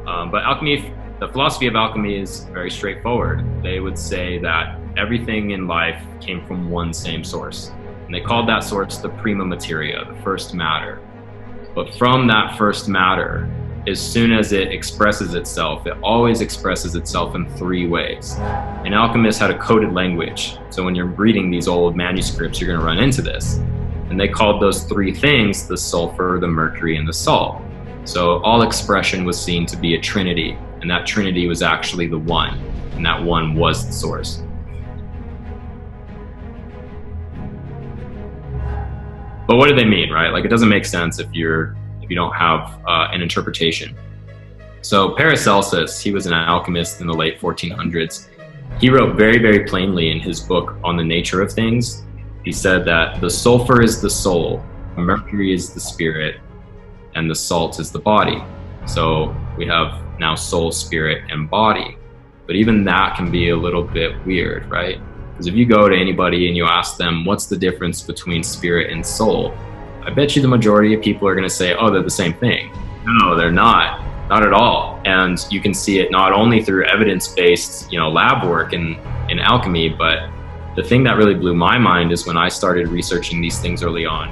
But alchemy, the philosophy of alchemy is very straightforward. They would say that everything in life came from one same source. And they called that source the prima materia, the first matter. But from that first matter, as soon as it expresses itself, it always expresses itself in three ways. And alchemists had a coded language. So when you're reading these old manuscripts, you're going to run into this. And they called those three things the sulfur, the mercury, and the salt. So all expression was seen to be a trinity, and that trinity was actually the one, and that one was the source. But what do they mean, right? Like, it doesn't make sense if you don't have an interpretation. So Paracelsus, he was an alchemist in the late 1400s. He wrote very, very plainly in his book on the nature of things. He said that the sulfur is the soul, mercury is the spirit, and the salt is the body. So we have now soul, spirit, and body. But even that can be a little bit weird, right? Because if you go to anybody and you ask them, what's the difference between spirit and soul? I bet you the majority of people are going to say, oh, they're the same thing. No, they're not at all. And you can see it not only through evidence-based, lab work in alchemy, but the thing that really blew my mind is when I started researching these things early on.